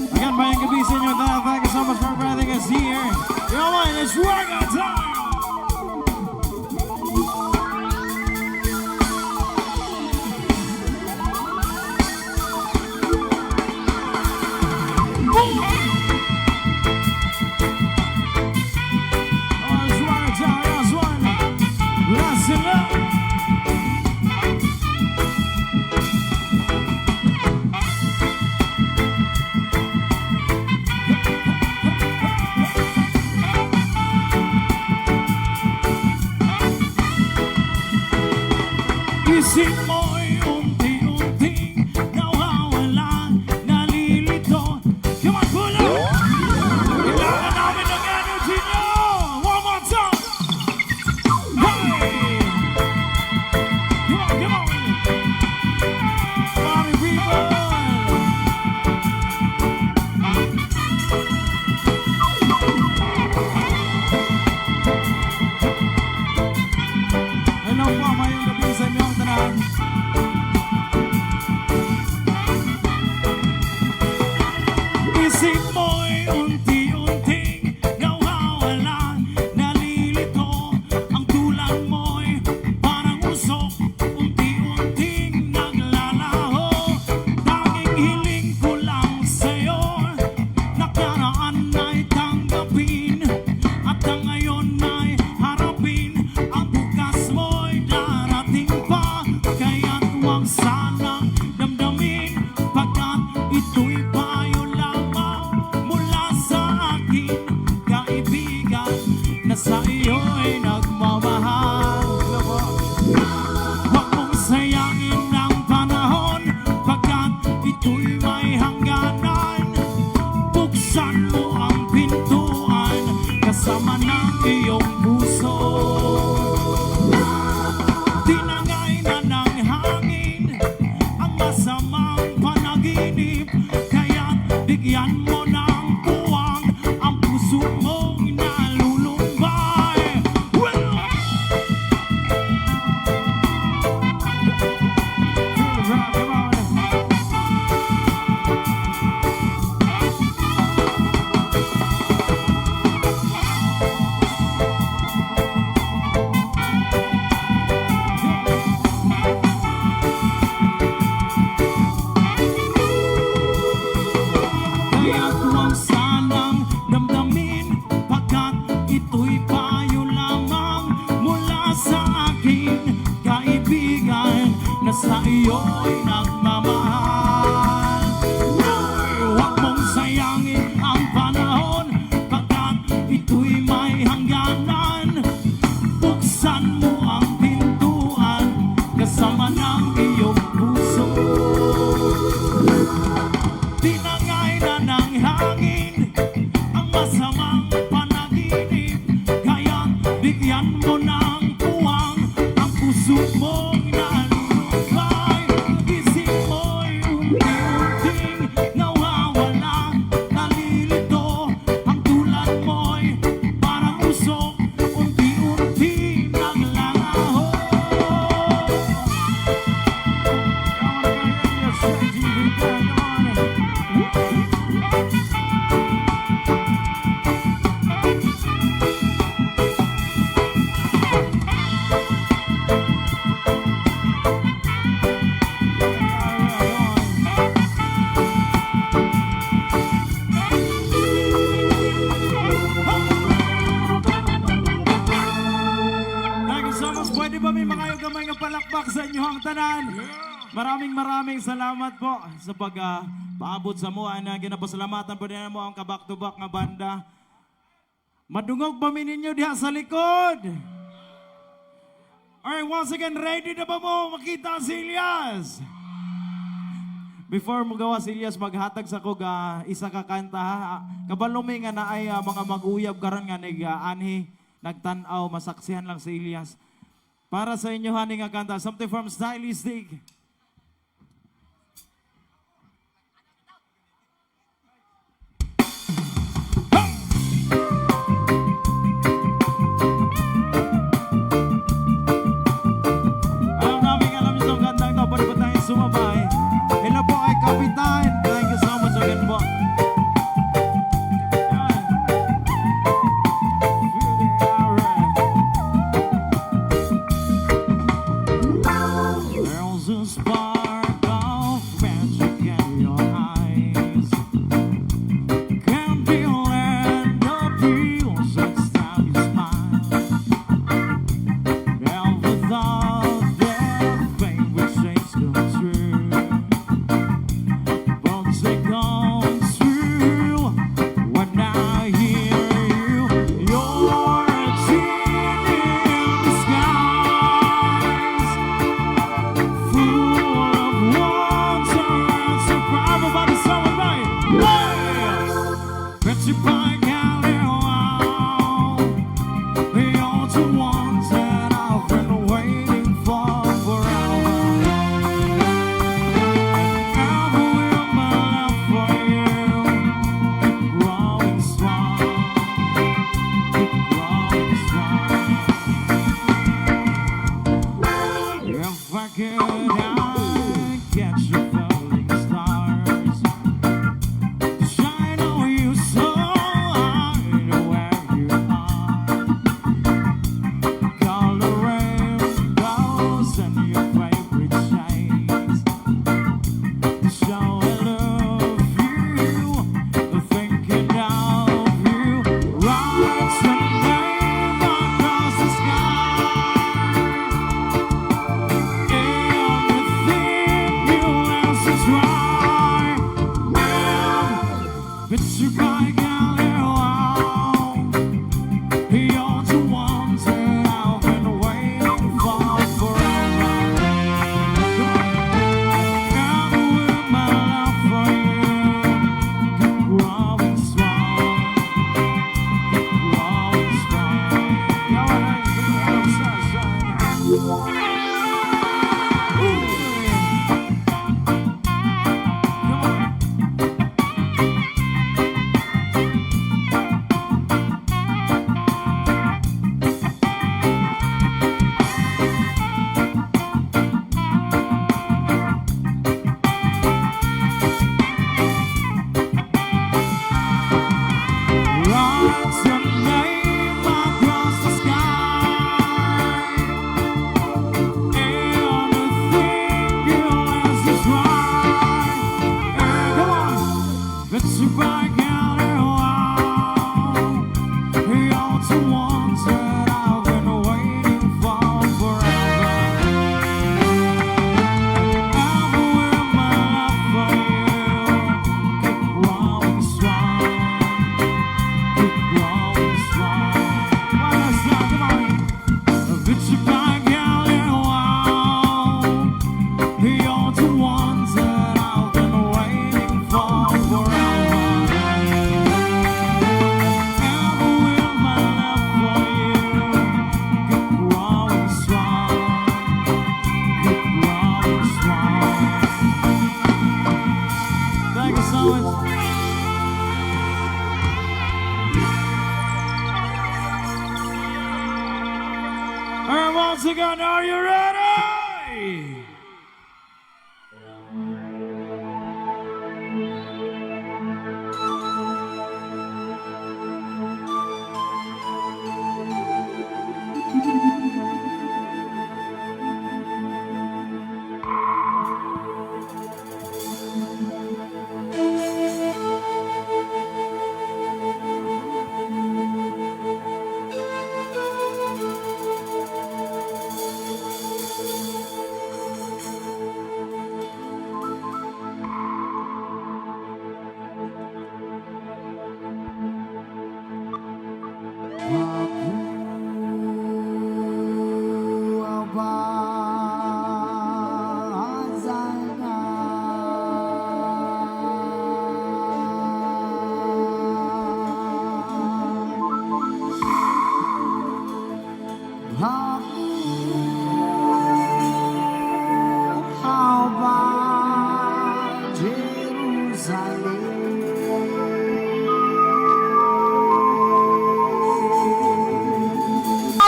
Again, mayang gabi sa inyo. Thank you so much for having us here. Yo, man, it's workout time! Isip mo'y unti-unting nawawala, nalilito. Come on, pull up! Kailangan namin ng energy nyo! One more time! Hey! Come on, come on! Party people! Hello po, mayong gabi sa inyo ang tanan. Isip mo'y unti-unting nawawala, nalilito. Ang tulang mo'y parang usok, unti-unting naglalaho. Tanging hiling ko lang sa'yo, nakaraan ay tanggapin, at ang ngayon ay harapin. Ang bukas mo'y darating pa, kaya't huwag sanang damdamin, pagkat ito'y payo lamang mula sa akin, kaibigan, na sa iyo'y nagmamahal. Huwag mong sayangin ang panahon, pagkat ito'y may hangganan. Buksan mo ang pintuan, kasama ng iyong puso. Tinangay na ng hangin ang masamang panaginip, kaya't bigyan mo ng puwang ang puso mong nalulumbay. Well, come on. Kaya't huwag sanang damdamin, pagkat ito'y payo lamang mula sa akin, kaibigan, na sa iyo'y nagmamahal. Huwag mong sayangin ang panahon, pagkat ito'y may hangganan. Buksan mo ang pintuan, kasama ng iyong puso. Tinangay na ng hangin ang masamang panaginip, kaya't bigyan mo ng puwang ang puso mong nalulumbay. Isip mo'y unti-unting nawawala, nalilito. Ang tulad mo'y parang usok, unti-unti naglalaho. Thank you so much. Pwede ba may mga gamay nga palakpak sa inyong tanan? Maraming salamat po sa paabot sa mo. Ginapasalamatan po din mo ang kabak-to-back nga banda. Madungog ba ninyo diha sa likod? Alright, once again, ready na ba mo makita si Elias? Before mo gawa si Elias, maghatag sa kog isa ka kanta ha. Kabalumi nga na ay mga mag-uyab karon nga anhi nagtanaw, masaksihan lang si Elias. Para sa inyo hani nga kanta, something from Stylistic. Alam namin itong kantang ito, pwede ba tayong sumabay? Hello po kay Kapitan, you gotta get out. You're the one that I've been waiting for forever. And with my love for you, keep growing strong, keep growing strong. Yeah, what I think I'm so Write your name across the sky. Anything you ask is right. Come on, let's see back out and wow. You're the ones that I've been waiting for forever. And with my love for you, keep growing strong. Keep growing strong. One last time, come on. Bitch, you back out and wow. You're the ones that I've been waiting for forever. And with my love for you, keep growing strong. Keep growing strong. Thank you so much. And once again, are you ready?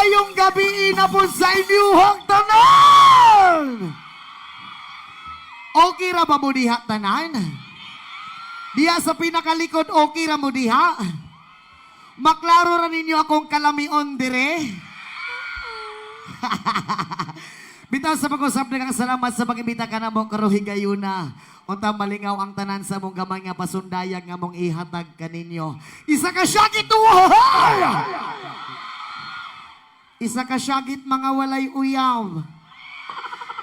Ayong gabi na po sa inyong tanan. Okay ra ba mo diha tanan? Diya sa pinakalikod okay ra mo diha? Maklaro ra ninyo akong kalamion dire. Bitaw sa pag-usap ng salamat sa pag-imbita ka na mong karuhigayuna. Unta malingaw ang tanan sa mong gamay nga pasundayag nga mong ihatag kaninyo. Isa ka syagit tuhoy! Isa ka syagit mga walay uyaw.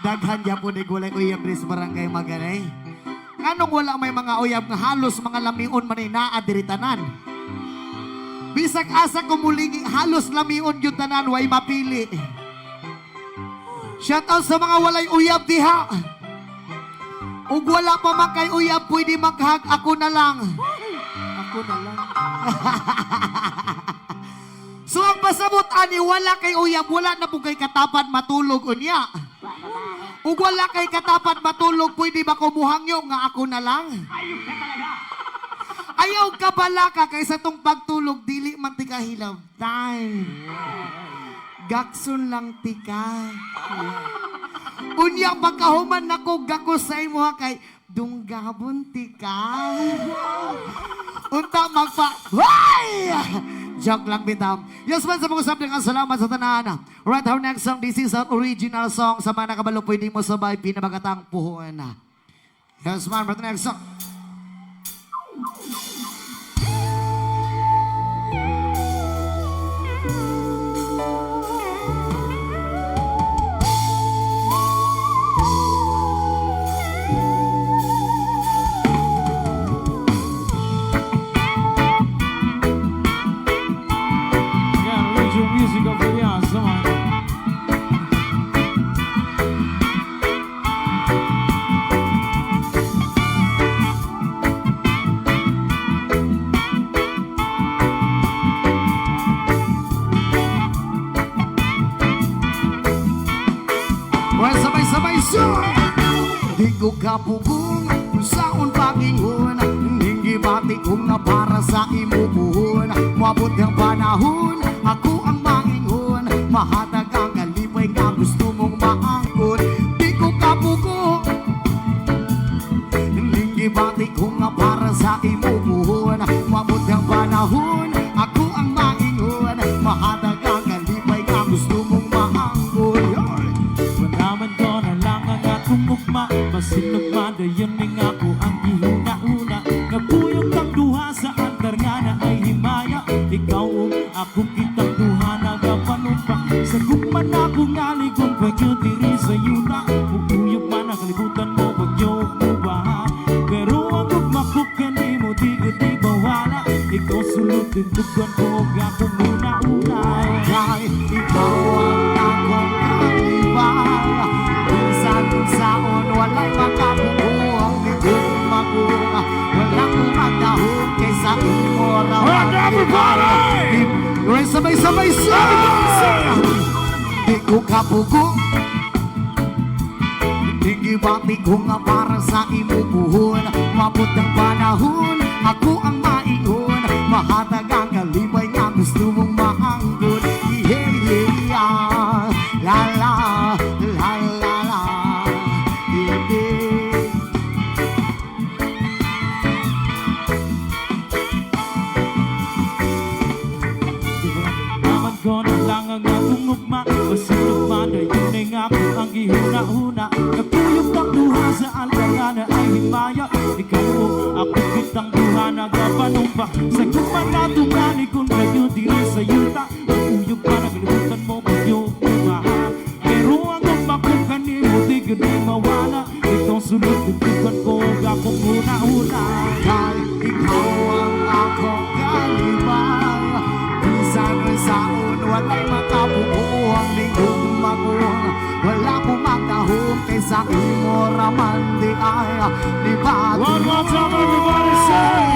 Daghan dyan po walay uyab rin sa barangay Maganay. Anong wala may mga uyab nga halos mga lamion maninaa diri tanan? Bisag asa kumulingi halos lamion yung tanan way mapili. Shout out sa mga walay uyab diha. Ug wala pa man kay uyab pwede maghag ako na lang. Ako na lang. So ang pasabot ani wala kay uyab wala na po kay katapat matulog unya. Ug wala kay katapat matulog pwede ba kumuhangyo nga ako na lang. Ayaw ka bala ka kaysa tong pagtulog dili man ti kahilaw. Time. Gakson lang tika. Unya pagkahuman nako gakos sa imo kay dunggabon tika. Unta magpa. Hoy! Joke lang bitam. Yes man sa mga usap ng salamat sa tanan. Right, our next song, this is our original song. Sa mga nakabalo pwede mo sabay pinabagatang puhuan na. Yes man, right, next song. ko kapugong kung saan pagingon. Hindi bati ko nga para sa imubuhon. Mabot ang panahon, ako ang maingon. Mahatag ang kalipay nga gusto mong maangkot. Di ko kapugo, hindi bati ko nga para sa imubuhon. Mabot ang panahon, ako ang maingon. Mahatag ang kalipay nga gusto mong maangkot. Manaman ko na lang ang akong mukma. Masinag man dayon ning ako ang gihuna-una. Nagpuyog kang duha sa altar nga na ay himaya. Ikaw ako kitang duha nagapanumpa. Sa gugman ako ngaligong pagyo diri sa yuta. Pupuyog man ang kalibutan mo pagyo mubaha. Pero ang gugma ko kani mo di gudi bawala. Ikaw sulod din tugan ko ako muna-una. Kahit ikaw ang akong kalibay, minsan kung saan wala'y makabubuang. Ligong magunga, walang umagdahon kaysa imo rawan. Sabay-sabay siya! Di ko kapugo, hindi bati ko nga para sa imo buhon. Mabot ang panahon, ako ang maingon. Mahatag ang kalibay nga gusto mong maanggon. Yeah, yeah, la la, la la la, yeah, yeah. Naman ko na lang ang akong ugma. Masinag man dayon ning ako ang gihuna-huna. Nagpuyog kang duha sa altar nga na ay himaya. Ikaw ako kitang duha nagapanumpa. Sa gugma na tungani kung kayo diri sa yuta. Nagpuyog pa nagalimutan mo kayo umaha. Pero ang gugma ko kanimo di gudi mawala. Ikaw sulod tutugan ko ako muna-una. Kahit ikaw ang akong kalibay, minsan ang saon wala'y makabubuang. Ligong maguang, wala pumagdahong kaysa imo raman. Di ay di ba One more time, everybody say!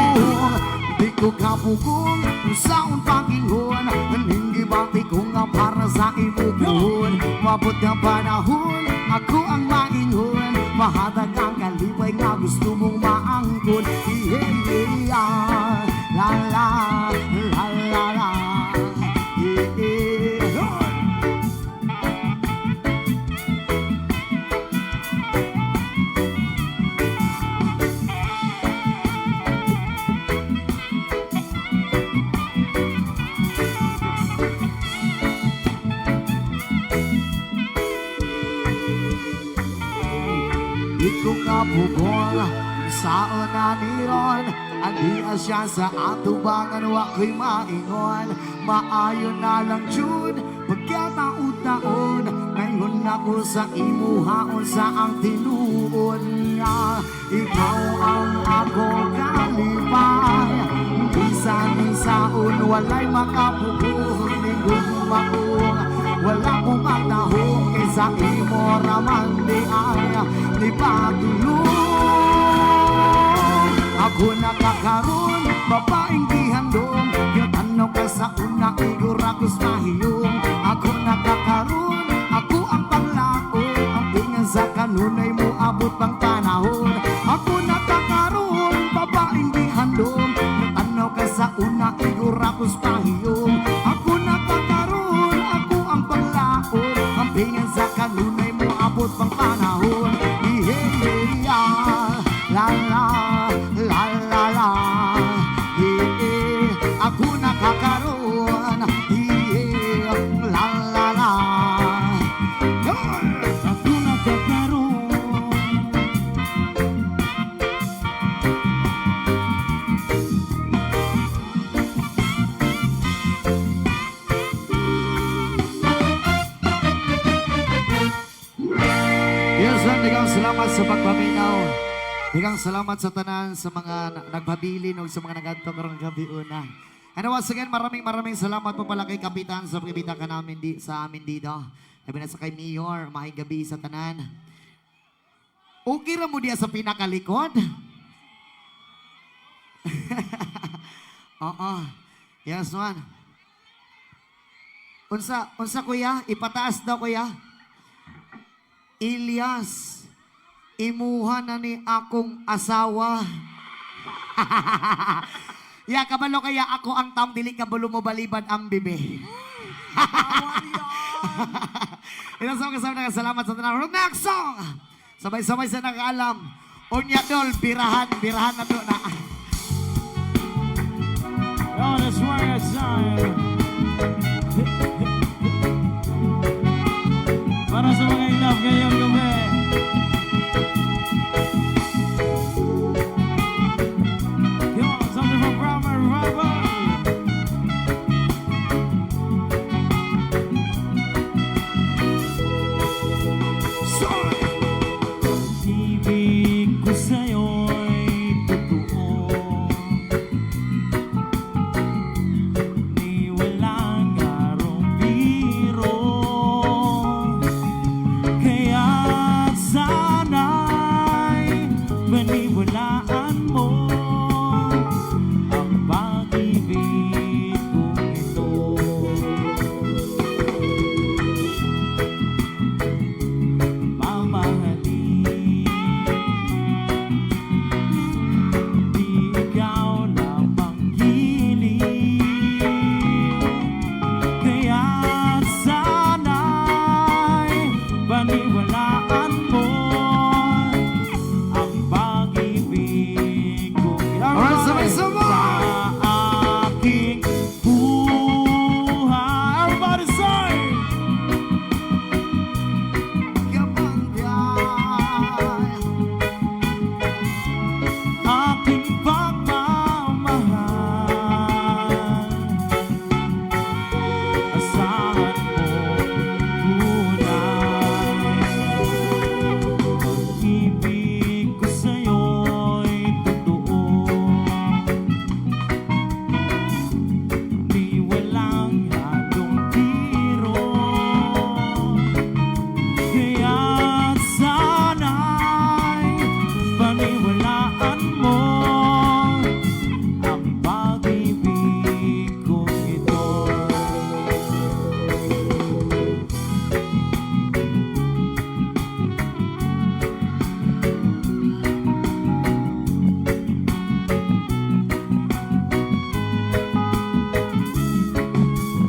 di ko kapugong kung saan pagingon. Hindi bati ko nga para sa imo buhon. Mabot ang panahon, ako ang maingon. Mahatag ang kalibay nga gusto mong maangkon. Yeah, yeah, la la, la la la, yeah, yeah. Ikaw kapugol sa una niron. Adi asya sa atubangan wako'y maingon. Maayon na lang jud pagkataon-taon. Ngayon ako sa imuhaon sa ang tinuon nga. Ikaw ang akong kalipay, bisan-bisaon wala'y makapugon. Ligong makuha, wala kong matahong kaysa imo raman. Di ay di patulong. Ako nakakaroon, babaeng di handong. Yatanaw ka sa una, igura ko's mahiyong. Ako nakakaroon, ako ang panglaon. Ang tingan sa kanunay mo abot pang panahon. Ako nakakaroon, babaeng di handong. Yatanaw ka sa una, igura ko's mahiyong. Ako nakakaroon, ako ang panglaon. Ang tingan sa kanunay mo abot pang panahon. Yeah, la la, la la la, yeah, ako nakakaroon. Yeah, la la la, Ako nagkakaroon. yes, Digang salamat sa pagpaminaw. Digang salamat sa tanan sa mga nagpabilin o sa mga nagadto karong gabi una. And once again, maraming salamat po pala kay Kapitan sa pagkibita ka namin sa amin dito. Sabi na sa kay Mayor, maayong gabi sa tanan. Okay ra mo diya sa pinakalikod? Oo. Yes, man. Unsa kuya? Ipataas daw kuya. Ilyas. Imuha na ni akong asawa. Ya, kabalo kaya ako ang tam, dili kabalo mo balibad ang bibi. Ilang sa kasama na salamat sa tanang. Next song! Sabay-sabay sa nakaalam. Unya dol, birahan na to na. Oh, that's why it's time. Para sa mga in love ngayong gabi. Come on, something from Brahma Revival. Ibig ko sa'yo'y totoo. Di walang arong biro. Kaya't sana'y paniwalaan mo ang pag-ibig kong ito. Mamahalin, di ikaw lamang hiling. Kaya't sana'y paniwalaan mo ang pag-ibig kong Alright, sabay-sabay! sa aking buhay. Everybody say! Aking pagmamahal, asahan mo tunay. Pag-ibig ko sa'yo'y totoo. Di walang halong biro. Kaya't sana'y paniwalaan mo ang pag-ibig kong ito.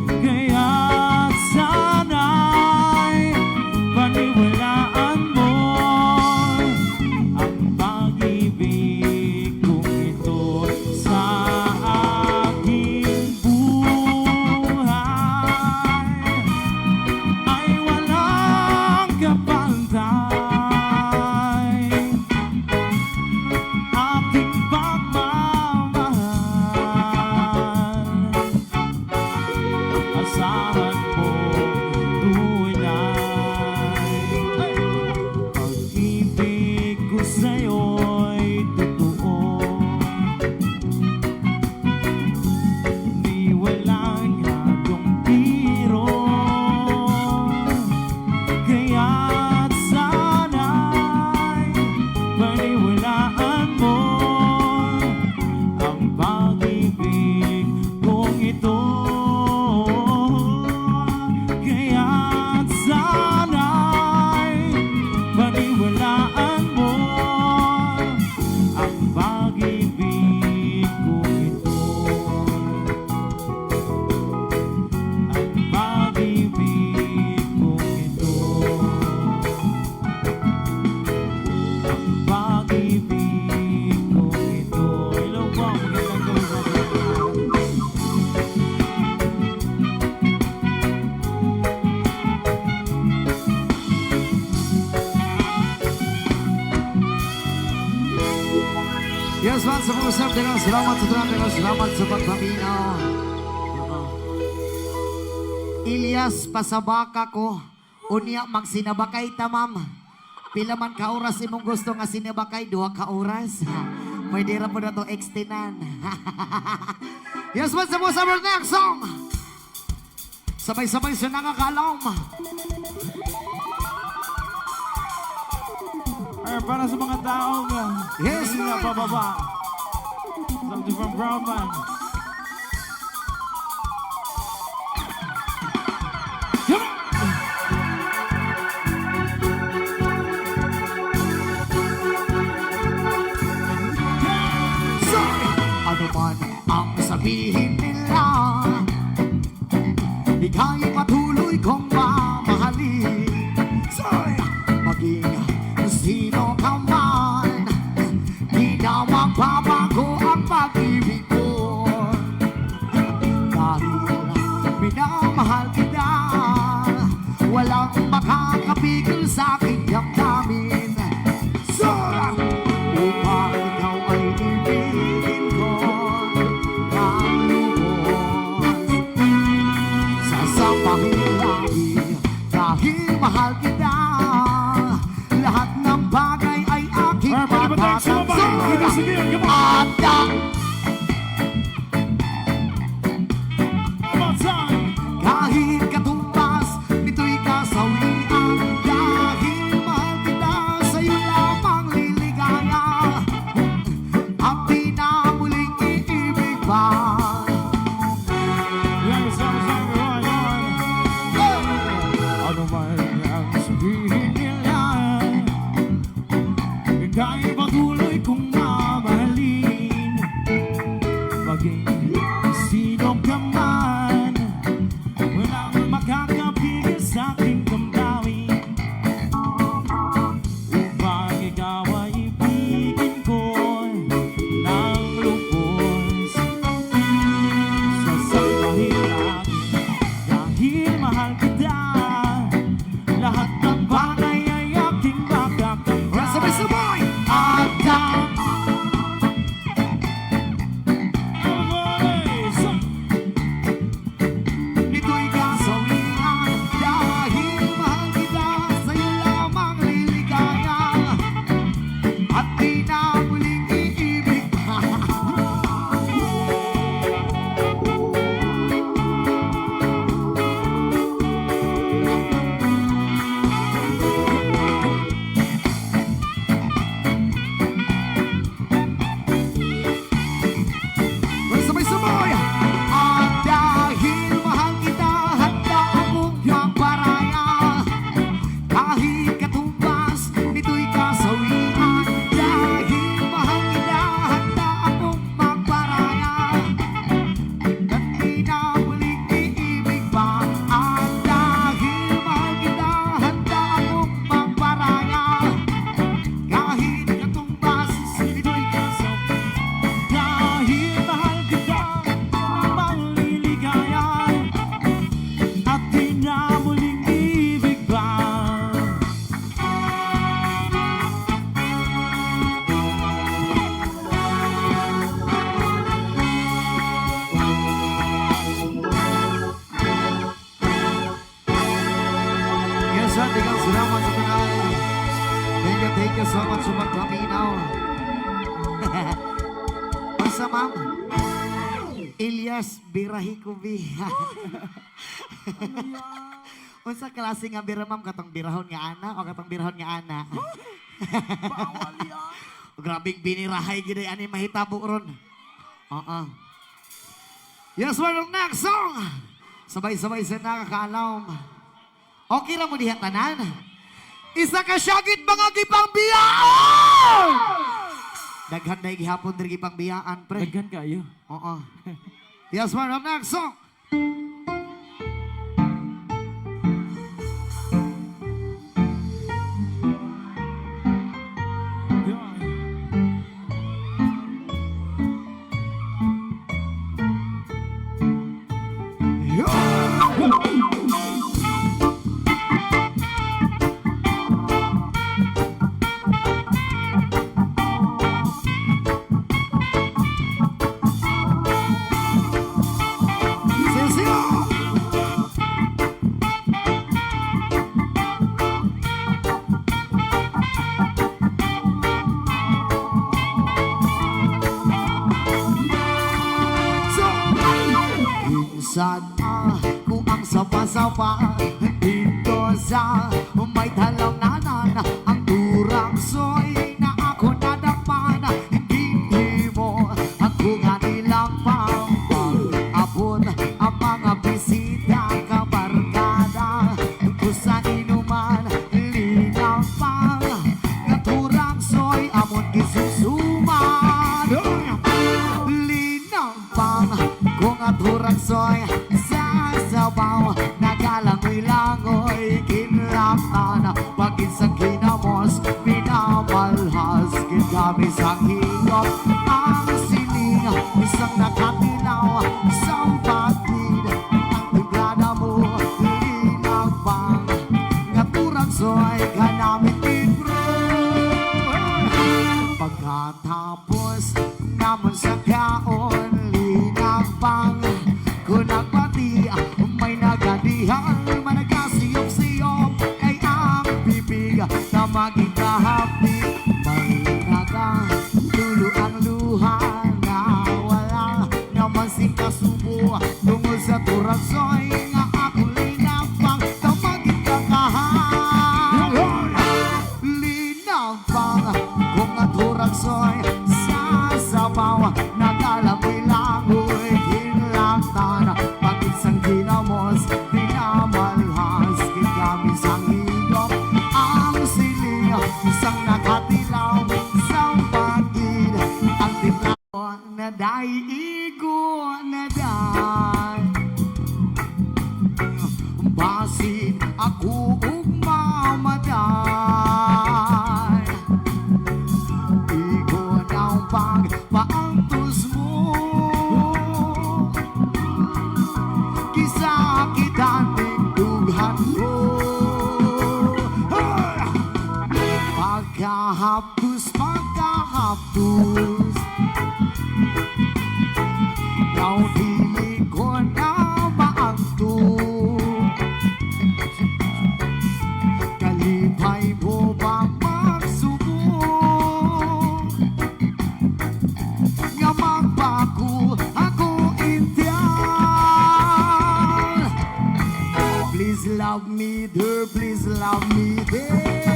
Kaya't sana'y paniwalaan mo ang pag-ibig kong ito sa aking buhay ay walang kapantay. Aking pagmamahal, asahan mo tunay. Pag-ibig ko sa'yo'y totoo. Di walang halong biro. Kaya't sana'y paniwalaan mo ang pag-ibig kong ito. Kaya't sana'y paniwalaan mo ang pag-ibig kong ito. Ang pag-ibig kong ito. Ang pag-ibig kong ito. Hello po, magandang gabi sa atin. Yes, man, sa mga usap, dengan selamat sa tulang, dengan selamat sa pagpaminaw. Ilyas, pasabaka ko, unya magsinabakay tamam. Pila man ka oras imong gusto nga sinabakay, 2 ka oras. Pwede ra po na to extinan. Yes, man, sa mga usap, next song. Sabay-sabay sa nangakalom. Para sa mga taong Yes, hindi na Lord. pababa. Something from Brown Man. Come on! man ang sabihin nila, ika'y patuloy kong mamahalin. Maging sino ka man, di na magbabago ang pag-ibig ko. Dahil minamahal kita, walang makakapigil sa aking damdamin. Upang ikaw ay ibigin ko ng lubos, sasampahin lagi dahil mahal kita. Lahat ng bagay ay aking matatanggap. Kahit katumbas, nito'y kasawian. Dahil mahal kita, sa'yo lamang liligaya. Ang di na muling iibig pa. Ano man ang sabihin nila, ika'y patuloy kong mamahalin. Maging sino ka man, walang makakapigil sa aking damdamin. Upang ikaw ay ibigin ko ng lubos, sasampahin lagi dahil mahal kita. Lahat ng bagay ay aking makakamtan. Sabay-sabay! Agam! Nito'y kasawian. Dahil mahal kita, sa'yo lamang liligaya. At di na muling iibig pa. Sabay-sabay! At dahil mahal kita, handa akong magparaya. Kahit katumbas, nito'y kasawian. Dahil mahal kita, handa akong magparaya. At di na muling iibig pa. At dahil mahal kita, handa akong magparaya. Kahit katumbas, nito'y kasawian. Dahil mahal kita, maliligaya. At di na muling ibig pa. Yes, sir. Tingnan salamat sa tunay. Thank you so much sa magpaminaw. Basta, ma'am. Elias Birahikubi. Unsa klase nga bira, ma'am? Katong birahon nga ana o katong birahon nga ana? Bawal yan. Grabing binirahay gid ani mahitabo ron. Yes, we're next song. Sabay-sabay sa nakakaalam. Okay ra mo diha tanan? Isa ka syagit mga gipangbiyaan! Daghan na gihapon diri gipangbiyaan, pre. Daghan kayo. Oo. Yes, we're next song. Sana kung ang sapa-sapa dito sa may talamnanan ang turang soy na ako nadakpan. Hindi mo ako nga nilang pang-abot ang mga bisita kabarkada ko sa inuman linaw pa nga turang soy amon isusuman. Linaw turaksoy sa sabaw, nagalangoy-langoy, kinlaptan, pagin sa kinamos, minamalhas, kingabi sa hingop, ang siling, isang nakatilaw, isang patid, ang tigrada mo, linabang, nga turaksoy, kanamit tigro. Pagkatapos naman sa kaon, linabang, kung nagpati, may nagadihan, managasiyop-siyop, ay ang bibig na maging kahapit, may nagatulo ang luha, na wala naman si kasubo, tungkol sa turaksoy, nga akong linabang, na maging kakahan. Linabang, kung ang turaksoy, sa sabaw, nagalamoy-langoy, hinlaktan, pag-isang ginamos, pinamalhas, gigamit sa higop, ang siling, isang nakatilaw, isang pagid, ang tiplaw na daigo na basin ako ugmamaday, ikot ang pagpaantos mo, kisakitan tingdughan ko, pagkahapos, ikaw dili ko na maangto, kalipay mo ba magsubok, nga magbago ako Indian. Please love me there, please love me there,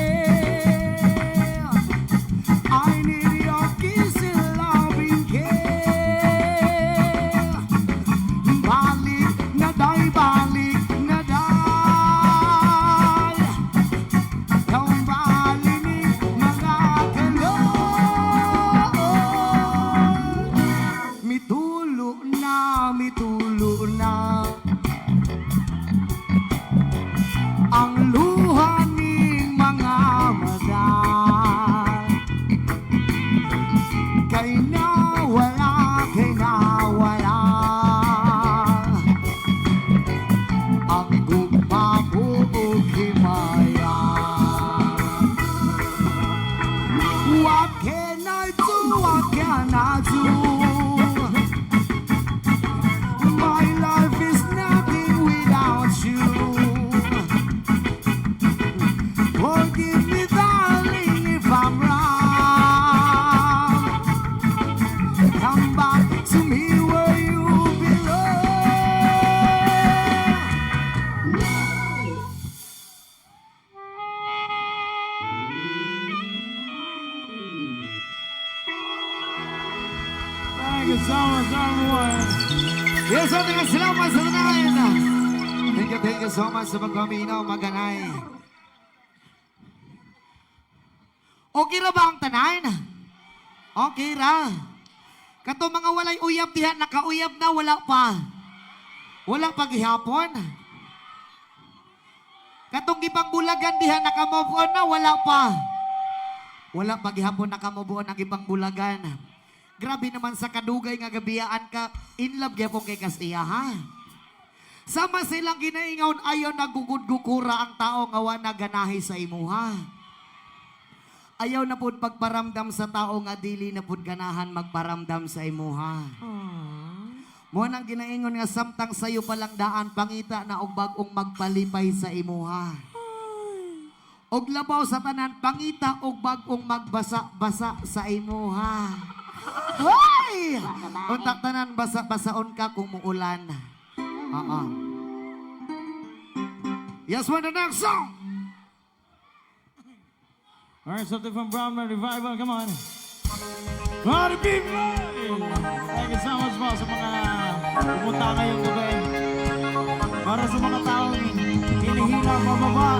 I need your kiss and loving care. Balik na day, balik na day, ang balinig mga kalon. Mitulo na, mitulo na, ang luha ning mga mata, kay nawala, ang gugma mo himaya. What can I do, what can I do? My life is nothing without you. Forgive me, darling, if I'm wrong. Come back to me where you belong. Thank you so much, everyone. Yes, maraming salamat sa tanayan. Thank you so much sa pagpaminaw, maganay. Okay ra ba ang tanan? Okay ra. Kato mga walay uyab diha, nakauyab na, wala pa. Wala pa gihapon. Katong gibang bulagan diha, nakamove on na, wala pa. Wala pa gihapon, nakamove on ang ibang bulagan. Grabe naman sa kadugay nga gabiyaan ka, in love gyapon kay Kasiya, ha? Sama silang ginaingaw, ayaw nagugud-gukura ang tao nga wa naganahi sa imuha. Ayaw na pud pagparamdam sa tao nga dili na pud ganahan magparamdam sa imuha. Mo nang ginaingon nga samtang sayo palang daan, pangita na og bag-ong magpalipay sa imuha. Og labaw sa tanan, pangita og bag-ong magbasa-basa sa imuha. Hoy! Untak tanan, basa-basaon ka kung muulan. Yes, what the next song? Alright, something from Brown Revival, come on. Party people! Thank you so much po sa mga pumunta ngayong gabi. Para sa mga taong hinihila pababa.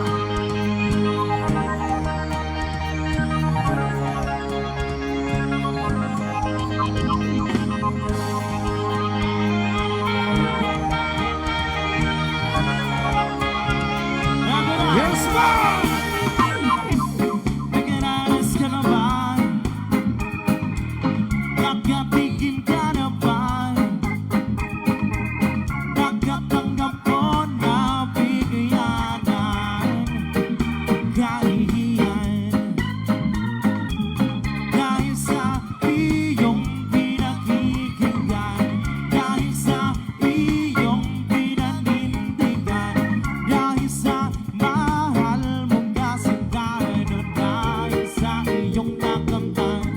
Nakatikim ka na ba? Nakatanggap ko na bigayanan, kahihiyan, dahil sa iyong pinakikinggan, dahil sa iyong pinanindigan, dahil sa mahal mong kasintahan, o dahil sa iyong nakamtan.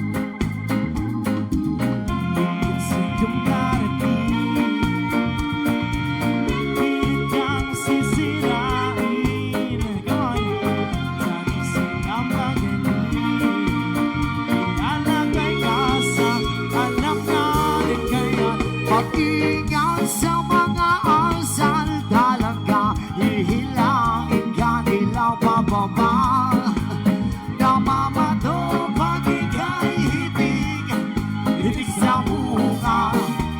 Sa iyong darating, pilit kang sisirain. Come on. Dahil sa namagaling, ilalagay ka sa alam natin kaya. Mag-ingat sa mga asal talaga, ihilangin ka nilang pababa. Namamato pag ika'y hitig, hitig sa bunga,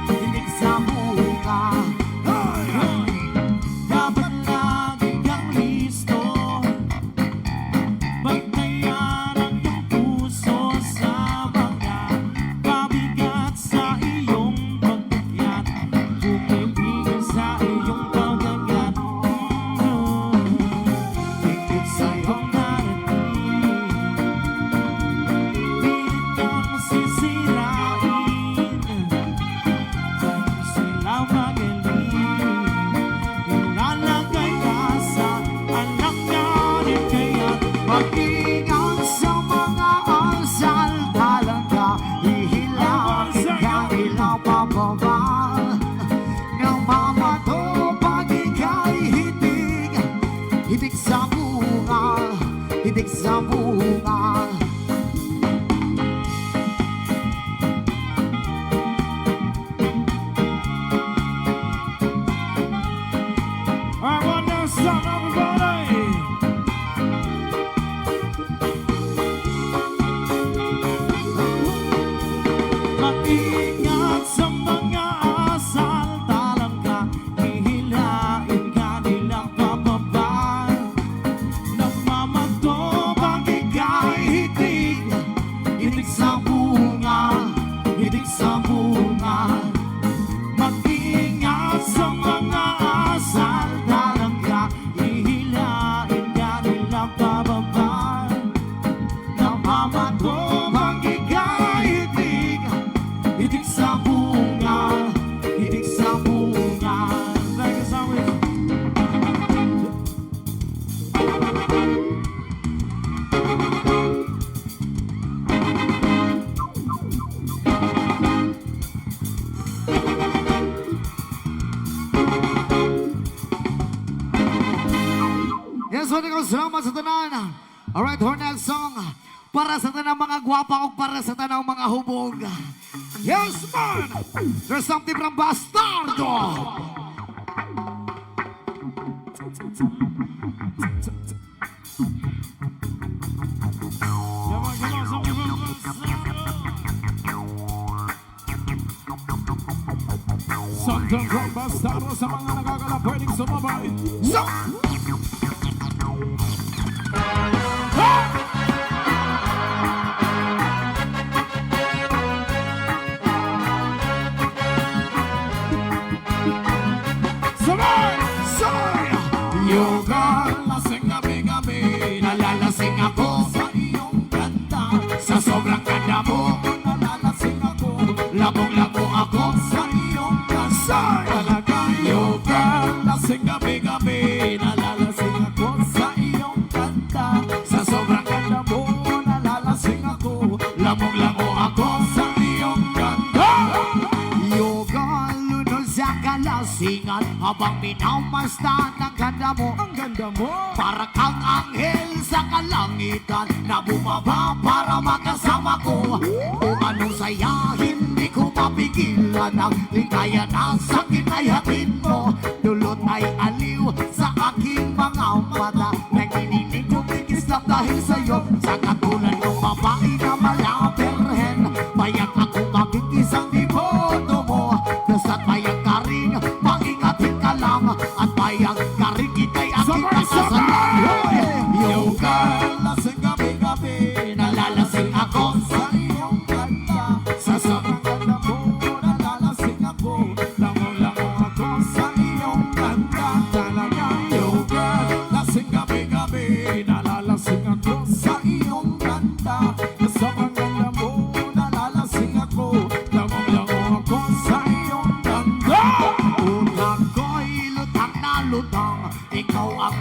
hitig sa bunga. Dapat lagi kang listo, magtayan ang iyong puso sa mga pabigat sa iyong pagkakyat, pumipigil sa iyong pagkagat. Higit sa iyong darating, pilit kang sisirain, dahil sila magaling, ilalagay ka sa anak natin kaya. Mag-ingat sa mga asal talaga, ihilangin ka nilang pababa. Namamato pag ika'y hitig, hitig sa bunga, hitig sa bunga. I want to song, everybody. Mag-ingat sa mga asal talaga, hihilain ka nilang pababa. Namamato pag ika'y hitig, hitig sa bunga, hitig sa bunga. Mag-ingat sa mga asal talaga, hihilain ka nilang pababa. Namamato pag ika'y hitig, hitig sa bunga, hitig sa bunga. Thank you so much. Yes, wala ko salamat sa tanan. Alright, our next song, para sa tanang mga gwapa o para sa tanang mga hubog. Yes, man! There's something from Bastardo! Come on, something from Bastardo. Something from Bastardo sa mga nagagala pwedeng sumabay. So, Sabay! Soy! Yoga, lasing gabi-gabi, Nalalasing ako sa iyong kanta. sa sobrang ganda mo. Nalalasing ako Labong-labo ako sa iyong kanta. Talaga yoga, lasing gabi-gabi, nalalasing ako sa iyong kanta. sa sobrang Ganda mo, nalalasing ako labong-labo ako sa iyong kanta. yoga, lunod sa kalasingan habang minamasdan ang ganda mo. Ang ganda mo, Para kang anghel sa kalangitan na bumaba para makasama ko. Kung anong saya, hindi ko mapigilan. Ang ligaya na sakit ay hatid mo. Dulot ay aliw sa aking mga mata. Nagininig ko kikislap dahil sa'yo. Sa katulad ng babae na malaperhen, payak ako makikisang devoto mo. Kasa't payak ka rin, maingatin ka lang. At payak ka rin, kita'y aking kakasalan. yoga, lasing gabi-gabi, Nalalasing ako sa iyong kanta. sa sobrang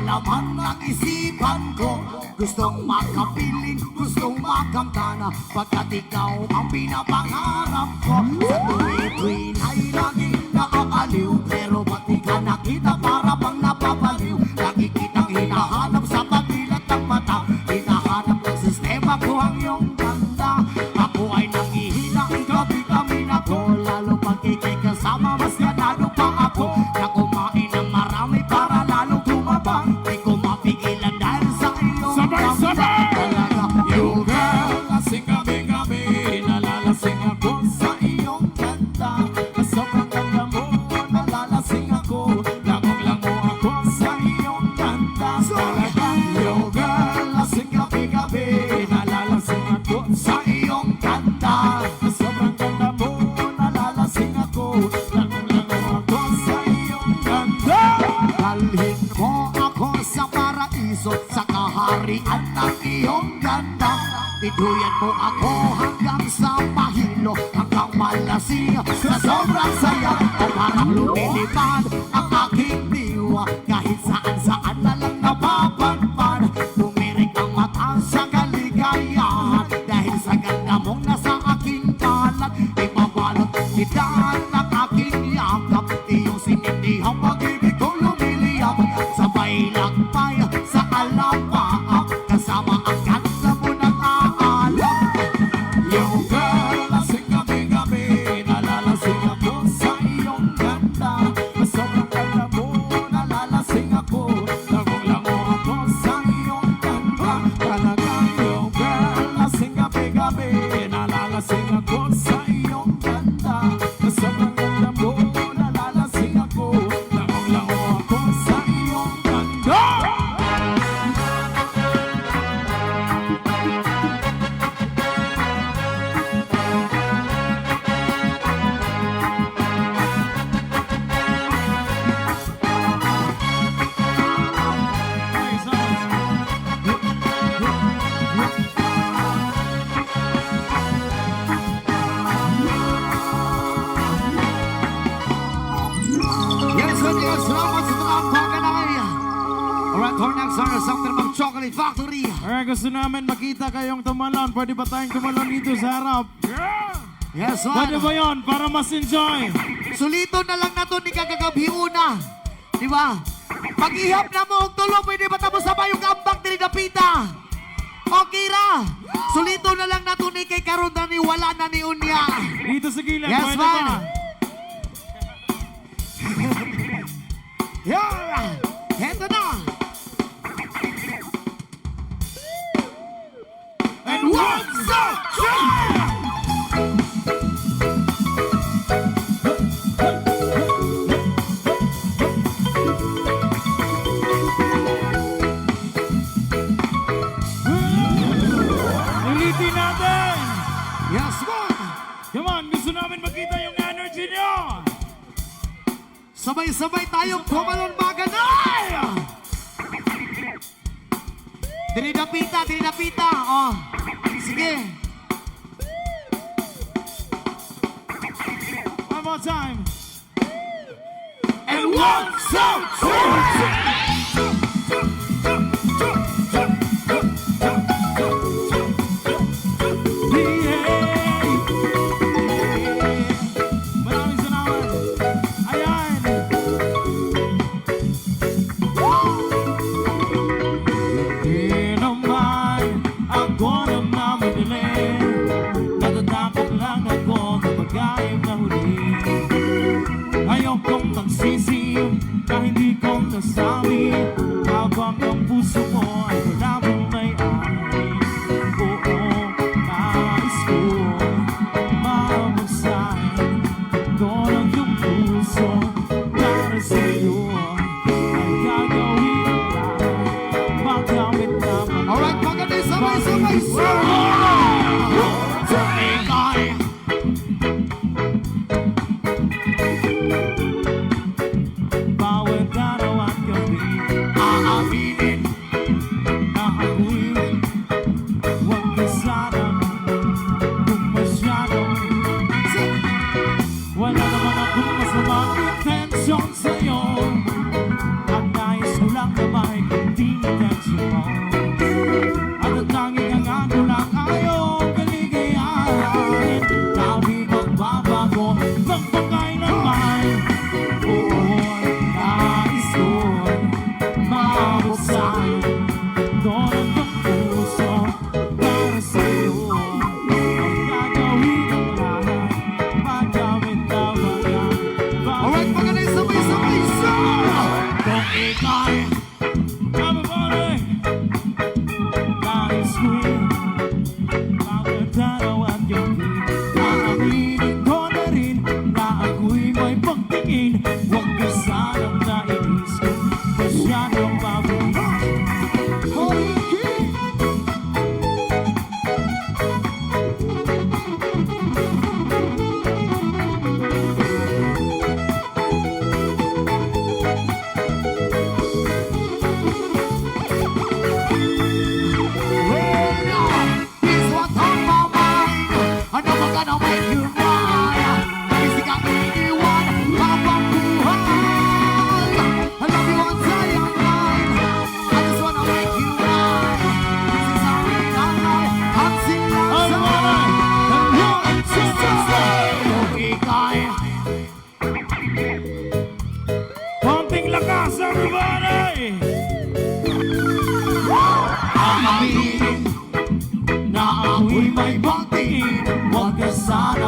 laman ng isipan ko. Gustong makapiling, gustong makamtana, pagkat ikaw ang pinapangarap ko. Sa tuwi-tuwi na'y laging nakakaliw, pero ba't di ka nakita para bang napapaliw? Lagi kitang hinahanap sa pagilat ng mata, hinahanap ng sistema ko ang iyong ganda. Ako ay nangihina, ikaw vitamin ako, lalo pag ikay kasama, mas ganado pa ako. Na kumain ng marami para lalong tumabang, di ko mapigilan dahil sa iyong Sabay-sabay! talaga. You girl, lasing gabi-gabi, nalalasing ako sa iyong ganda. Sobrang ganda mo, nalalasing ako, langong-lango ako sa iyong ganda. Talaga, you girl, lasing gabi-gabi, nalalasing ako sa iyong ganda. Sobrang ganda mo, nalalasing ako, langong-lango ako sa iyong ganda. Dalhin mo ako sa paraiso, sa kaharian ng iyong ganda. Iduyan mo ako hanggang sa mahilo, hanggang malasing sa sobrang saya. O parang lumilipad ang aking diwa, kahit saan-saan na lang napapadpad. Tumirik ang mata sa kaligayahan, dahil sa ganda mong nasa aking kalat. Ipabalot kita ng aking yakap, iyong sinindihang pag-ibig ko lumiliyap. Sabay lakbay sa alapaap, kasama ang ganda mo ng aalap. Yung girl, lasing gabi-gabi, nalalasing ako sa iyong ganda. Sobrang ganda mo, nalalasing ako, langong-lango ako sa iyong ganda. Talaga yung girl, lasing gabi-gabi, nalalasing ako sa iyong ganda. Sobrang ganda mo, nalalasing ako, langong-lango ako sa iyong ganda. Yes, yes, salamat sa mga pagkanay. Alright, for next song, sa Termang Chocolate Factory. Alright, gusto namin makita kayong tumalon. Pwede ba tayong tumalon dito sa harap? Yes, Pwede man. ba yun? Para mas enjoy. Sulito na lang na to ni kagagabiuna. Di ba? Pag-ihap na mo og tulo, pwede ba tapos sabay yung ambak diri dapita? Okay ra. Sulito na lang na to ni kay karon na ni wala na ni unya. Dito sa gilid, Yes, pwede man. ba? Yeah. Heto na. And what's up? Ulitin natin. Yes, man. Come on, gusto namin makita yung energy nyo. Sabay-sabay tayong tumalon maganay! Dinidapita, dinidapita. Oh, sige. One more time. And one, two, Maraming salamat. Ayan. Hindi naman ako nagmamadali. Natatakot lang ako na pag-aib na huli. Ayaw kong magsisi na hindi ko nasabi, habang ang puso mo ay wala mong may-ari. Oo, nais ko mamagsahin ko ng iyong puso para sa'yo ay gagawin ang lahat, magamit naman. Alright, maganda sabay-sabay. Ikay. Bawat araw at gabi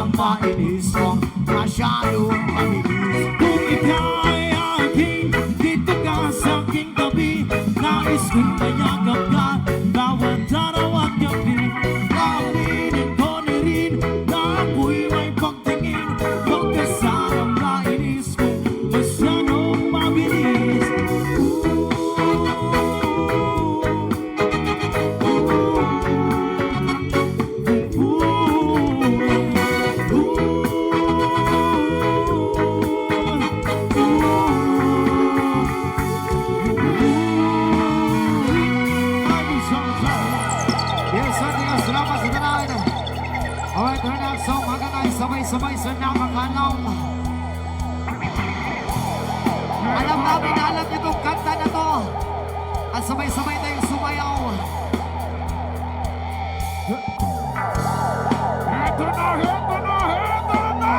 nang mainis kong masyadong mabilis. Kung ikaw ay aking, dito ka sa aking tabi. Nais kong mayagap ka, bawat araw at gabi. Aminin ko na rin, na ako'y may pagtingin. Huwag ka sanang mainis kung masyadong mabilis. Yes, sir, tingnan, salamat sa tanan. Alright, turn out song, mga kanay, sabay-sabay sa nakakalaw. Alam namin na alam niyo itong kanta na to. At sabay-sabay tayong sumayaw. Heto na, heto na, heto na!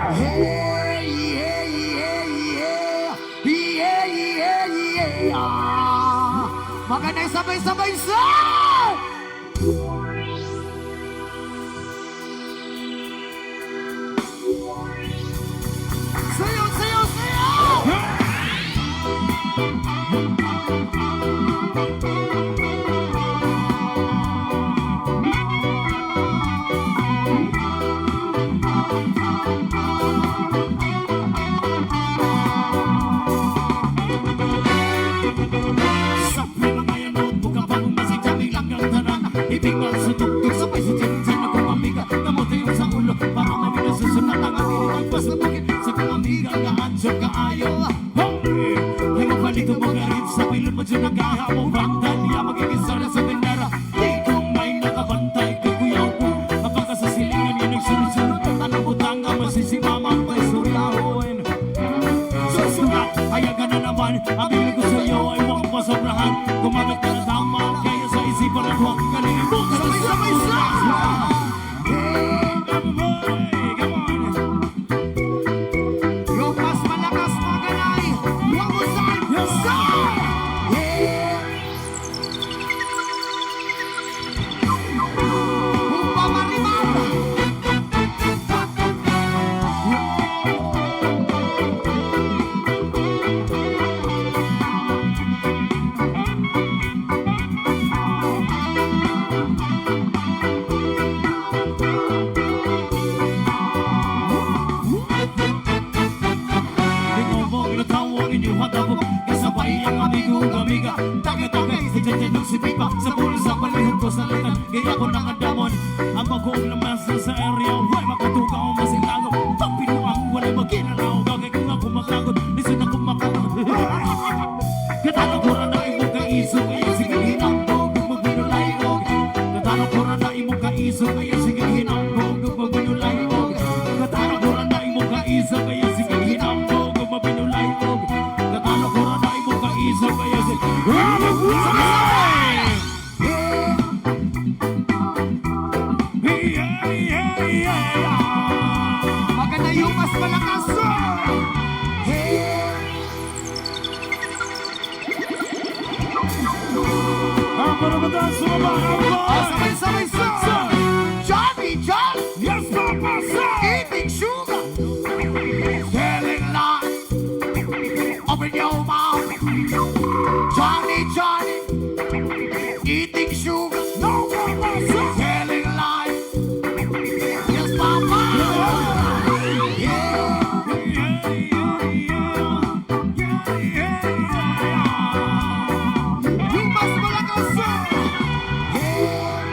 Hey, yeah, yeah, yeah. Yeah, yeah, yeah. Mga kanay, sabay-sabay sa... Sayaw, sayaw, sayaw! Sa pila ngayon, notebook ang bagong masigdaming lang ang tanan. Ibig magsutugtog, sabay sa tiyan na kong amiga. Kamote yung sa ulo, para kami nasusunod ang ating magpas na bukit. Sa kong amiga, kaansyong kaayo. Hey! Ay mapalito mo ka rin sa pilon mo dyan naghahamong bangtan. Niya magiging sana sa bendera. Di kong may nakabantay, kukuyaw ko. Kapag ka sa silingan, yan nagsunod-sunod. Anong butang ang masisimamang may suryahoin. Susunod, hayagan na naman. Ang ilig ko sa'yo ay huwag masobrahan. Gumamit ka na tama, kaya sa isipan at huwag kalilimutan. Sabay-sabay sa... Come on! Yung mas malakas, mga kanay. Huwag mo saan, sa... Yeah! Humpa mariman! Tingobong natawag inyo hatapok. Kasabay ang amigo amiga. Tagay-tagay sa dyan ng si Pipa. Sa pulo sa palihog ko sa litan. Gaya ko ng adamon. Ang bagong lamas sa area. Huwag makatuga o masilago. Pag pinuang walay maginalaw. Gagay ko nga kumakagot. Listen na kumakagot. Katanong ko na imong kaiso. Kaya sige hinambog. Magbinulayog. Katanong ko na imong kaiso. Kaya sige hinambog. Magbinulayog. Katanong ko na imong kaiso. Kaya sige hinambog. Magbinulayog. Katanong ko na imong kaiso. Kaya sige Maganda yung mas malakas, sir! Yeah! Sabay-sabay, sir! Johnny, John! Yes, Papa, sir! Eating sugar! Telling lies! Open your mouth! Johnny, Johnny! Eating sugar! No, Papa, sir! Telling lies! Yes, Papa! Yeah! Yung mas malakas, sir! Yeah!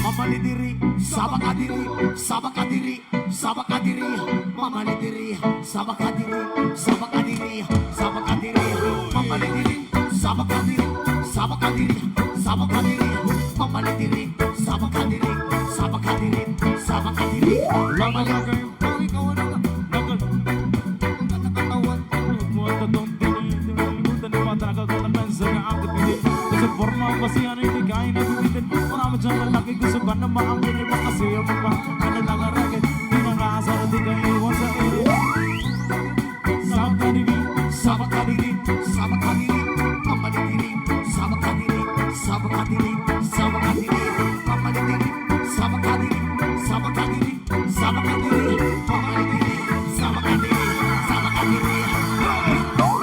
Mamalidiri, sabakadiri, sabakadiri, sabakadiri, mamalidiri, sabakadiri, sabakadiri, sabakadiri, mamalidiri, sabakadiri, sabakadiri, sabakadiri, mamalidiri, sabakadiri, sabakadiri, sabakadiri. Lamalagay po ikaw na nakatawan mo tatong tinilimutan ng mata nakakatakan sa kaangkat hindi sa forma basihan hindi kain na gumitin marami dyan lalaki gusto ka na maangkin iba kasi yung mga ano lang ang racket di na kaasar di ka iwan sa ere sabakadiri Sabakadiri, sabakadiri, mamalidiri, sabakadiri, sabakadiri, sabakadiri, mamalidiri, sabakadiri, sabakadiri, sabakadiri, mamalidiri, sabakadiri, sabakadiri.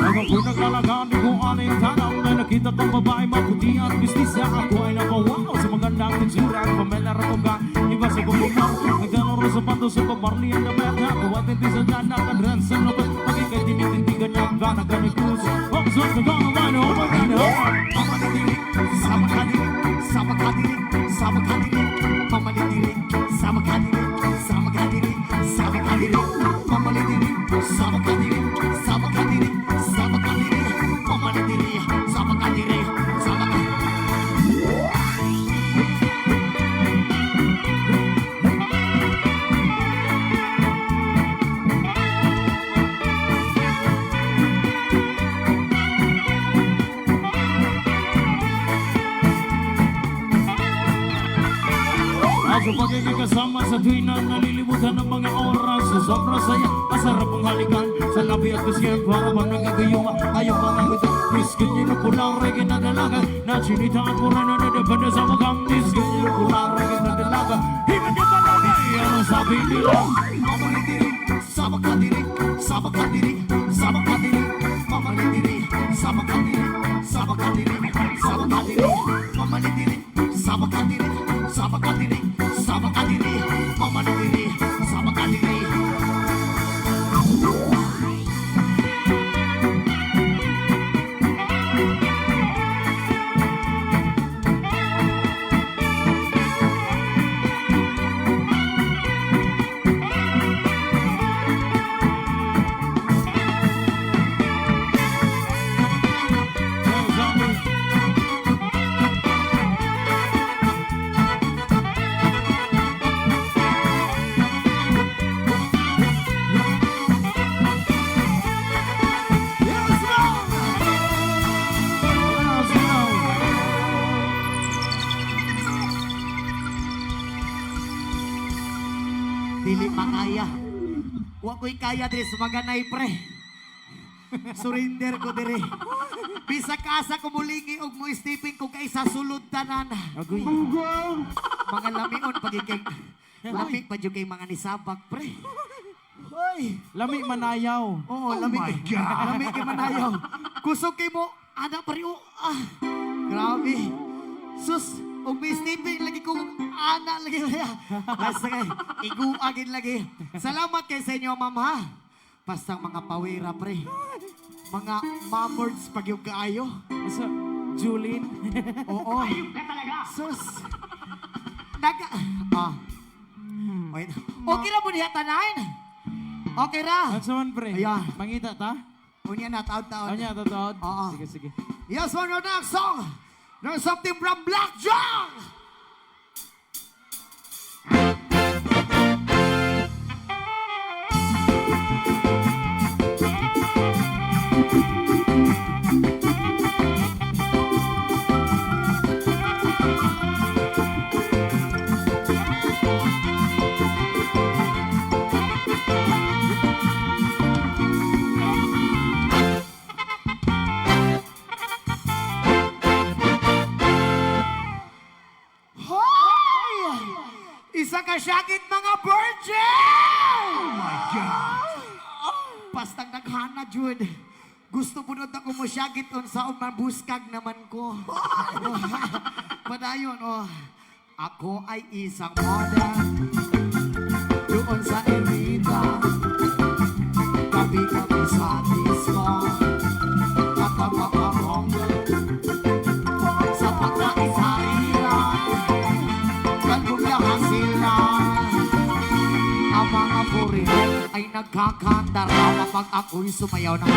Ako ko'y nagkalagaan di ko anay tanang na nakita kong babae maputi at bisnisya ako ay napawaw sa magandang titsura at pamela ratoga iba sa kumimaw nagkalaro sa pato sa pabarli ang namerda kuwatinti sa dyan nakadran sa loob paging kay tinitindigan niya ang gana ka nag-cruise ang saan ka gana man o magana Mamalidiri, sabakadiri, sabakadiri, sabakadiri, mamalidiri, sabakadiri, sabakadiri, sabakadiri, mamalidiri, sabakadiri, sabakadiri, sabakadiri, mamalidiri, sabakadiri, sabakadiri. Sa pagiging kasama sa tuwing na nalilimutan ng mga oras sa sobrang saya, masarap ang halikan sa labi at kuskin para man nagagayuma ayaw mga ito miskin nyo na pulang reggae na dalaga na sinitaan mo rin na nadabanda sa mukhang miskin nyo na pulang reggae na dalaga himan nyo palagay ano sabi nila Mamalidiri, sabakadiri, sabakadiri, sabakadiri, mamalidiri, sabakadiri, sabakadiri, sabakadiri, mamalidiri, sabakadiri, sabakadiri, sabakadiri, mamalidiri, sabakadiri. Dili makaya. Wa ko'y kaya diri sa mga nay pre. Surrender ko diri. Bisa ka asa ko mulingi og mo istipin ko kay sa sulod tanan. agoy Mga lamion pagikay. Lami pa jud kay mga nisabak pre. Hoy. lami manayaw Oo, lami. Lami kay manayaw. Kusog kay mo ana pre. Grabe. Sus, og may istipin lagi ko ana lagi. Basta kay iguagin lagi. Salamat kay sa inyo ma'am ha. Basta mga pawira pre. Mga mamords pag yung kaayo. Asa Julin Oo. Sus. Naga. Wait. Okay ra mo diha tanan. Okay ra. At saman pre Ayan. mangita ta Unya na taon-taon. anya totoo Oo. sige sige Yes, one more next song. There's something from Blackjack. Isa ka syakit mga virgin! Oh my God! Bastang naghana, Jude. Gusto bunod ako mo syagit unsa man buskag naman ko. Padayon Ako ay isang model doon sa Ermita. Gabi-gabi sa disco at ang mga bongga sa pagkaisarira. Kalbuglahan sila. Ang mga purihan ay nagkakantara pag ako'y sumayaw na.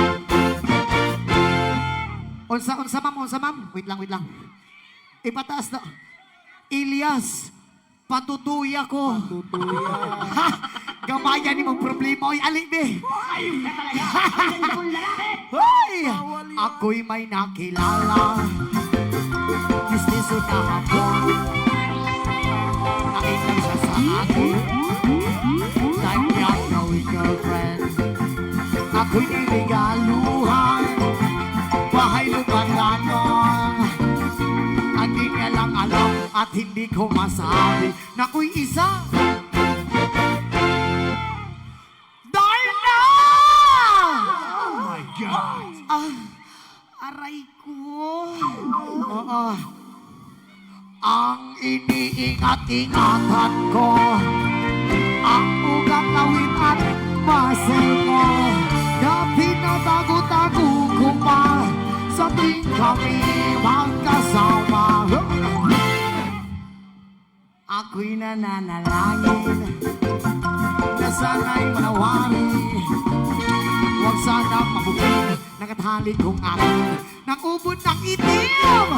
Unsa ma'am? Wait lang. Ipataas na. Ilyas, patutuya ko. Ha! Gamayan ni mong problema. Oy, alibi. Hoy! Ako'y may nakilala. Mistiso na hapon. Nakita siya sa akin. Like niya gawin girlfriend. Ako'y niligaluhan. Bahay lumaganon. At di niya lang alam at hindi ko masabi na ako'y isa. Darna! Oh my God! Aray ko. Ang iniingat-ingatan ko, ang ugat lawin at muscle mo, na pinatago-tago ko pa sa tuwing kami magkasama. Ako'y nananalangin na sana'y manawari. Huwag sana mabukid ng katali kong akin ng ubod ng itim.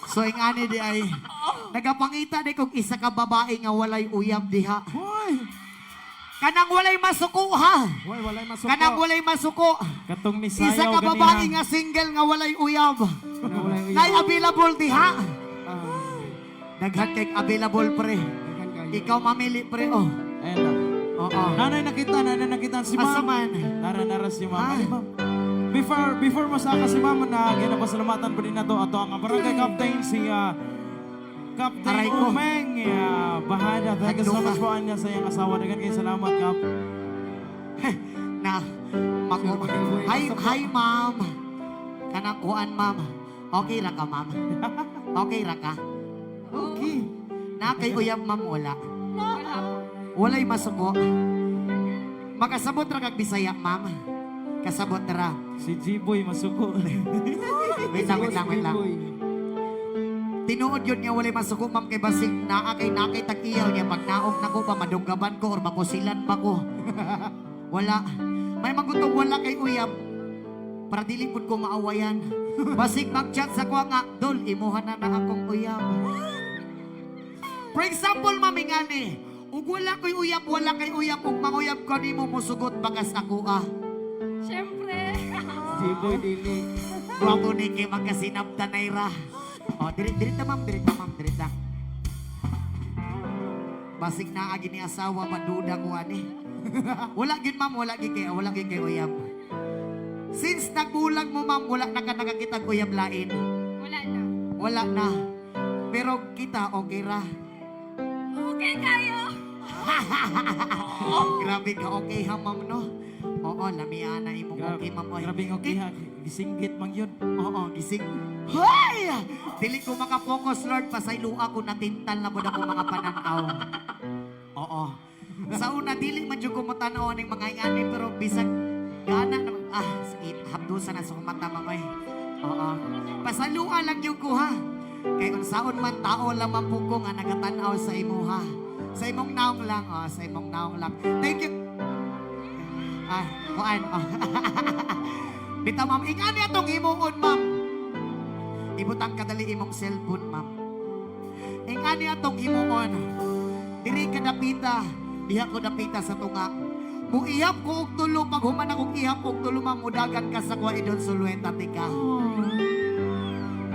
So ingani di ay nagapangita di kung isa ka babae nga walay uyab diha. Hoy! Kanang walay masuko ha. Hoy, walay masuko. Kanang walay masuko. Katong ni Sayaw Isa ka babae nga single nga walay uyab. Nay available diha. Daghan kay available pre. Ikaw mamili pre Ayun na. Oo. Nanay nakita si Asa ma'am. man? Naras si ma'am. Ah. Ay, ma'am. Before masaka si ma'am na ginapasalamatan po din na to ato ang barangay captain si Captain Aray ko. Umeng Bahada. Thank you so much po anya sa iyang asawa. Dagan kayo salamat, Kap. Na Hi ma'am. Kanang kuan ma'am. Okay ra ka ma'am. Okay ra ka. Okay. Na kay uyab ma'am wala. Walay masuko. Makasabot ra kag Bisaya ma'am. Kasabot ra. Si G-Boy masuko. Wait lang. Tinuod yun niya walay masuko ma'am kay basig naa kay tag-iyaw niya pag naog na ko pa madunggaban ko or mapusilan pa ko. Wala. May magutong wala kay uyab. Para dili pud ko maawayan. Basig mag-chat sa ko nga, dol imuha na akong uyab. For example, mami ngani, ug wala kay uyab, ug manguyab ko nimo musugot bakas ako Siyempre. G-Boy dili. Wapo ni kay magkasinabtan ay ra. Diri ta ma'am. Basig na agi ni asawa maduda ko ani. Wala gid ma'am, wala gid kay uyab. Since nagbulag mo ma'am, wala na ka nakakita uyab lain. Wala na. Wala na. Pero kita okay ra. Okay kayo. Grabe ka okay ha ma'am no. Oo, lamian na imong okay ma'am. Oy. Grabe okay ha. Gisinggit mang yun. Oo, gising. Hoy! Dili ko makapokus, Lord. Pasaylo ako natintal na po na ko mga pananaw. Oo. Sa una, dili man dyan ko matanaw ng mga ingani, pero bisag gana na. Sakit. Hapdusan na sa kumata, mamay. Oo. Pasaluan lang yung ko, ha? Kaya kung saon man tao lamang po ko nga nagatanaw sa imo, ha? Sa imong naong lang, sa imong naong lang. Thank you. Kuan. Bita ma'am, ingani atong himuon ma'am. Ibutang kadali imong cellphone ma'am. Ingani atong himuon. Diri ka dapita, diha ko dapita sa tunga. Muihap ko og tulo, pag human akong ihap og tulo ma'am, mudagan ka sa kwa idon sulweta tika.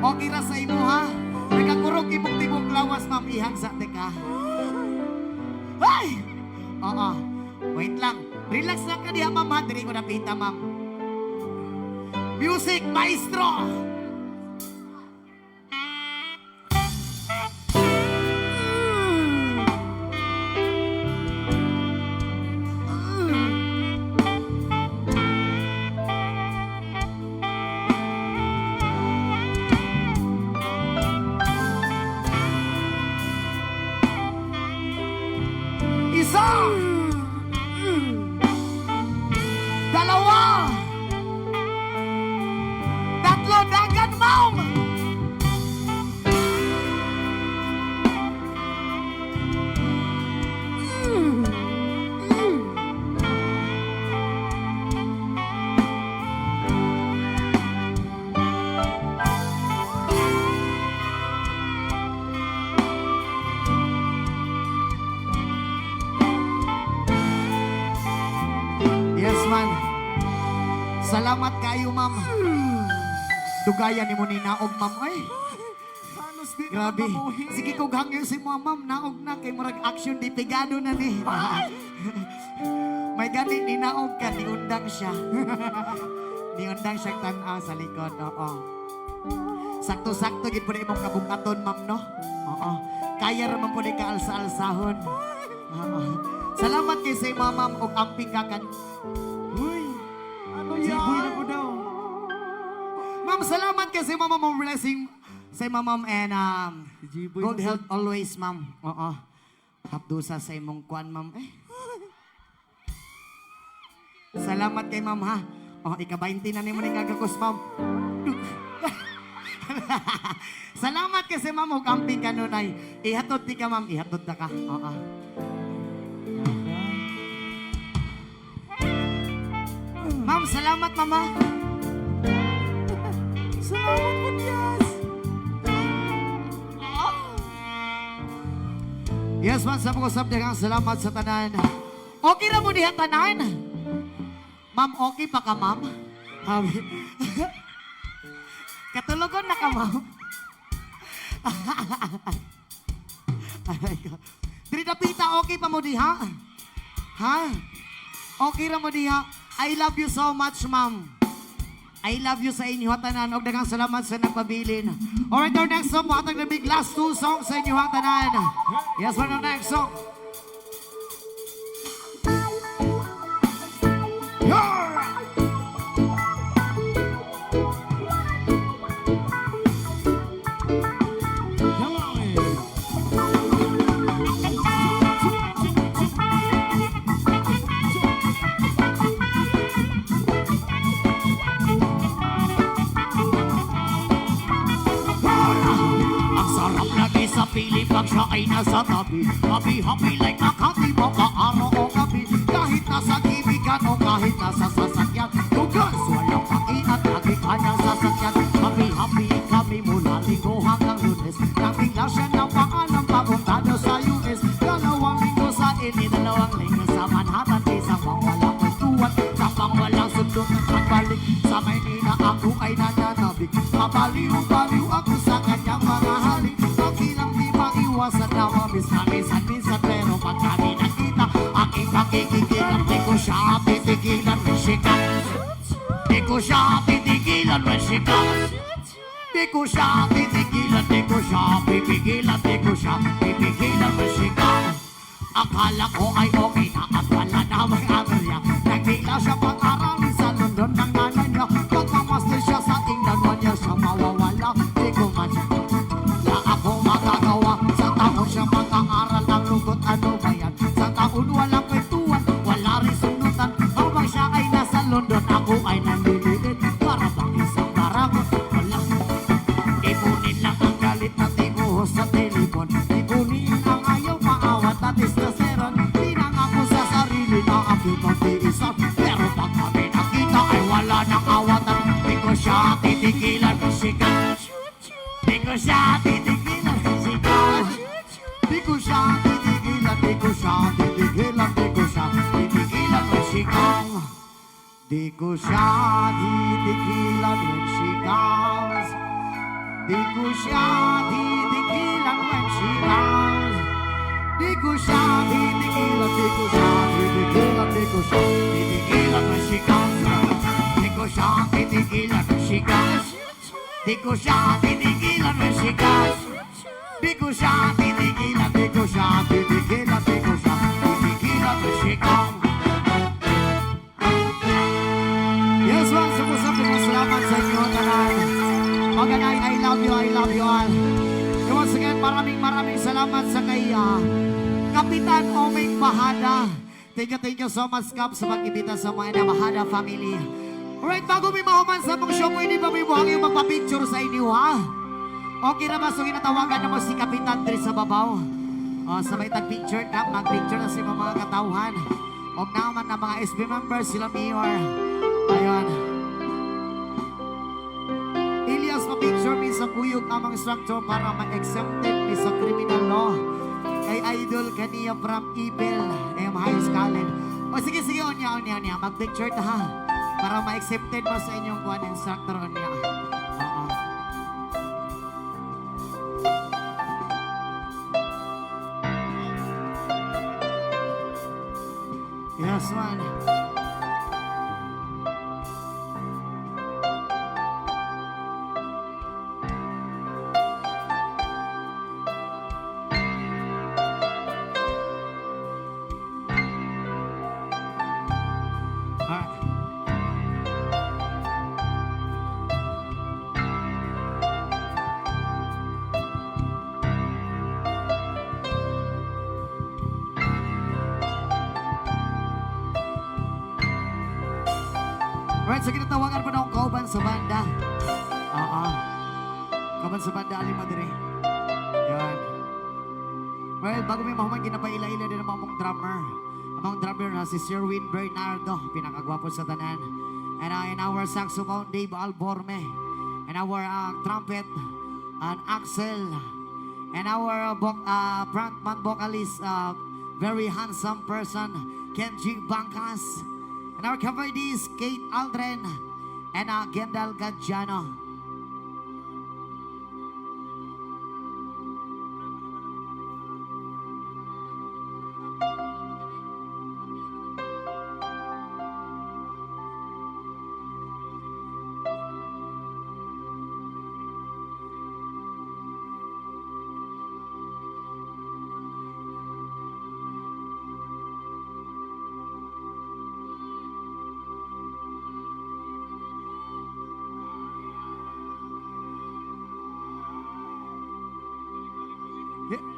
Okay ra sa imo ha. Nagkakurog imong tibok lawas ma'am ihang sa teka. Ay! Oo. Wait lang. Relax lang ka diha ma'am ha. Diri ko napita ma'am. Music maestro! Isa! Dalawa! Tatlo, dagan, ma'am! Yes, man. Salamat kayo, ma'am. Dugayan ni mo ni naog, ma'am. Ay, Halos di grabe. naman mabuhi. Sige kog hangyo si mo, ma'am. Naog na kay murag action di pigado na ni. May gani ni naog ka, niundang siya. Niundang siyang tanaw sa likod. Oo. Sakto-sakto gid po na imong kabukaton, ma'am, no? Oo. Kaya raman po ni kaalsa-alsahon. Oo. Salamat kay sa imo, ma'am, og amping kakan. Uy, ano Jiboy yan? na ko daw. Ma'am, salamat kasi mama mo blessing sa ma'am and Jiboy good na- health always, ma'am. Oo. Hapdusa sa imong kwan, ma'am. Salamat kay ma'am, ha. Oh, ika-20 na nimo ning agakos, ma'am. Salamat kasi ma'am og amping kanunay. Ihatod ti ka, ma'am. Ihatod na ka. Oo. Ma'am, salamat, mama. Salamat po, Diyos. Yes, man, sa mga usap kang salamat sa tanan. Okay na mo diha tanan? Ma'am, okay pa ka, ma'am? Habi. Katulugon na ka, ma'am. Aray ko. Diri napita, okay pa mo diha? Ha? Okay ra mo diha? I love you so much, ma'am. I love you sa inyo tanan. Og daghang salamat sa nagpabilin. Alright, our next song, hatag na big last two songs sa inyo tanan. Yes, for the next song. Yeah! Come on. Ang sarap lagi sa piling pag siya ay nasa tabi. Happy-happy like nakatiba ka araw o gabi. Kahit nasa kibigan o kahit nasa sasakyan. Tugas, walang pakiat, lagi ka ng sasakyan. Happy-happy kami mula linggo hanggang lunes. Nang bigla siya ng paalam papunta na sa Yunes. 2 linggo sa ini, 2 linggo sa Manhattan. Isang walang kwentuhan, kapang walang sundot. Pagbalik sa Maynila ako ay nananabik. Mabaliw-baliw ako sa kanyang mga halik. Pakilang di maiwasan na mamis na minsan-minsan. Pero pag kami nakita, aking pakikigilan. Di ko siya titigilan when she comes. Di ko siya titigilan when she comes. Di ko siya titigilan, di ko siya pipigilan. Di ko siya pipigilan when she comes. Akala ko ay okay na at wala namang aberya. Nagbigla siya pag-aralin sa London ng nanay niya. Pagkamaster siya sa England, 1 year siya mawawala. Di ko man na ako magagawa. Sa taon siya mag-aaral ng lungkot, ano ba yan? Sa taon walang kwentuhan, wala rin sundutan. Habang siya ay nasa London, ako ay nanliliit. Para bang isang baragot, wala. Ipunin lang ang galit na tinuhos sa telepon. Ipunin ang ayaw maawat at istaseran. Tinang ako sa sarili na aking pagtiisan. Pero pag kami nakita ay wala nang awatan. Di ko siya titigilan, sigaw. Di ko siya titigilan, sigaw. Di ko siya titigilan, di ko siya titigilan, di ko siya titigilan, sigaw. Di ko siya titigilan when she goes. Di ko siya titigilan when she comes. Di ko siya titigilan, di ko siya titigilan, di ko siya titigilan when she comes. Di ko siya titigilan when she comes. Di ko siya titigilan when she comes. Di ko siya titigilan, di ko siya titigilan, di ko siya titigilan when she comes. Yes, ma'am, sumusap po salamat sa inyo, tanan. Maganay, I love you all. And once again, maraming salamat sa kay Kapitan Omeng Bahada. Thank you so much, Kap, sa pag-ibita sa mga Bahada family. Alright, bago may mahuman sa mong show, pwede ba may buhang yung magpa-picture sa inyo, ha? Okay na ba? So, ginatawagan na mo si Kapitan Dre sa babaw. Sabay tag-picture, Kap, mag-picture na si mga katauhan. O naman na mga SB members, sila Mayor. Ayun. Elias, ma-picture mi sa kuyog amang structure para ma-exempted mi sa criminal law. Kay idol kaniya from Ipil, High College. O sige, onya. Mag-picture ta ha. Para ma-accepted mo sa inyong kuwan instructor onya. Oo. Yes, man. Alright, so kinatawagan pa na akong kauban sa banda. Oo. Kauban sa banda, alima dire. Yan. Well, bago may mahuman, ginapaila-ila din ang mong drummer. Among drummer na si Sherwin Bernardo, pinakagwapo sa tanan. And in our saxophone, Dave Alborme. And our trumpet, Axel. And our frontman vocalist, very handsome person, Kenji Bangkas. And our coverdies, Kate Aldren and Gendal Gadjano.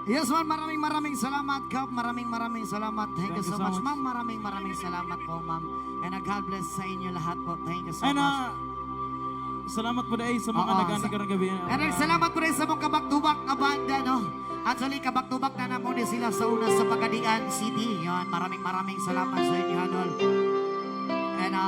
Yes, ma'am. Maraming salamat, Kap. Maraming salamat. Thank you so much, ma'am. Maraming salamat po, ma'am. And God bless sa inyo lahat po. Thank you so And much. salamat po dahil sa mga Oo, nagani karong gabi. And salamat po rin sa mga kabak-tubak na banda, no? Actually, kabak-tubak na naman din sila sa una sa Pagadian City. Yan, maraming salamat sa inyo, Hanol. And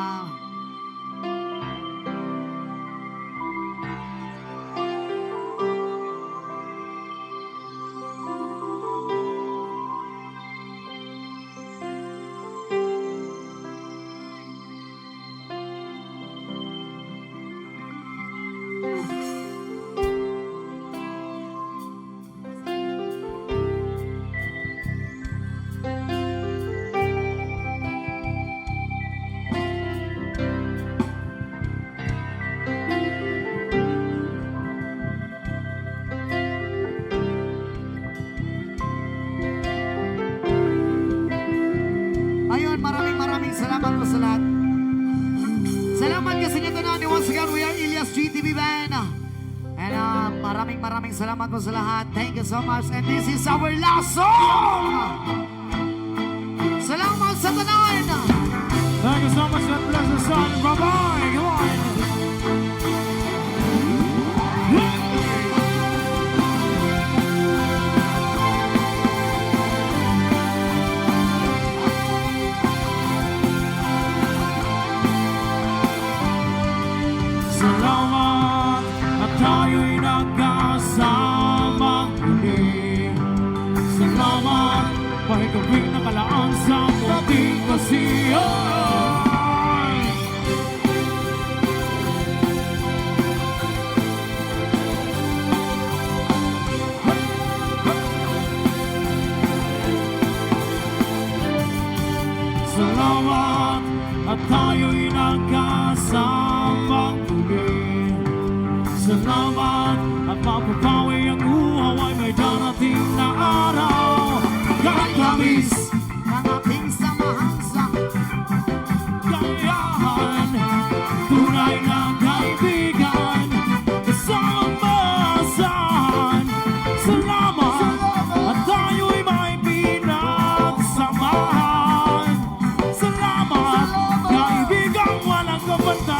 ayun, maraming salamat po sa lahat. Salamat kasi nito na. Once again, we are Elias GTV Band. And maraming salamat po sa lahat. Thank you so much. And this is our last song. Salamat sa tanan. Thank you so much. God bless the sun. Bye-bye. Come on. Salamat at tayo'y nagkasama muli. Salamat, pahigabing nakalaan sa munting kasiyan. Mapapawi ang uhaw ay may darating na araw. Katamis Ang ating samahan sa kayahan, tunay na kaibigan, kasamang maasahan. Salamat at tayo'y may pinagsamahan. Salamat, kaibigan walang kapantay.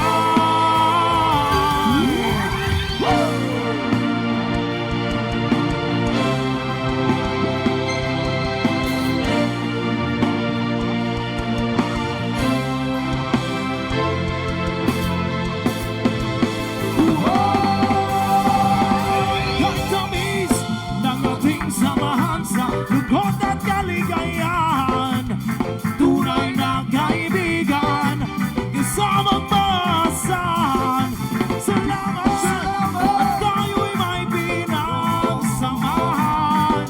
Katamis ng ating samahan sa lungkot at kaligayahan. Tunay na kaibigan, kasamang maasahan. Salamat at tayo'y may pinagsamahan.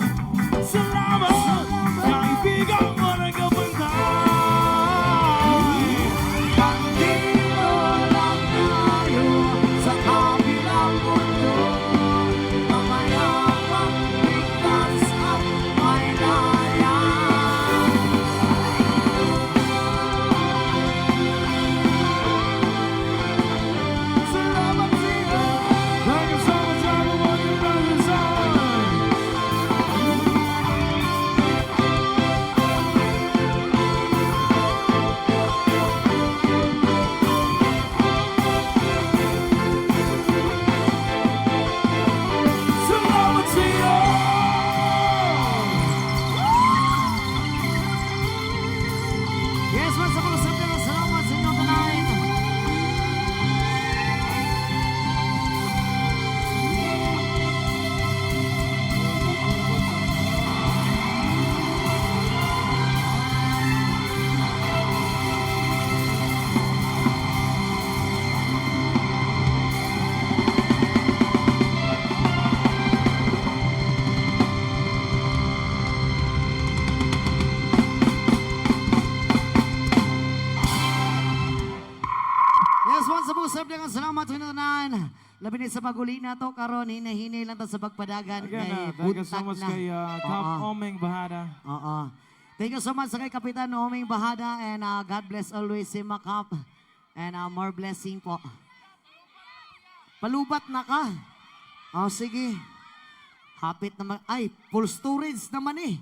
Salamat, kaibigan walang kapantay. Pagdino lang tayo sa kabilang mundo. Mamayamang ligtas at may laya. Salamat sa'yo. Thank you so much, everyone. You're very sorry. Salamat sa iyo! Yes, once ako sabi ng salamat sa inyo tonight. Yes, once ako sabi ng salamat sa inyo tonight. Labi na sa paguli na to, karon hinahinay lang to sa pagpadagan. Again, kay thank you so buntag much na. kay Cap Oo. Omeng Bahada. Oo. Thank you so much sa kay Kapitan Oming Bahada and God bless always si Makap and more blessing po. Palubat na ka. Oh, sige. Hapit naman. Ay, full storage naman eh.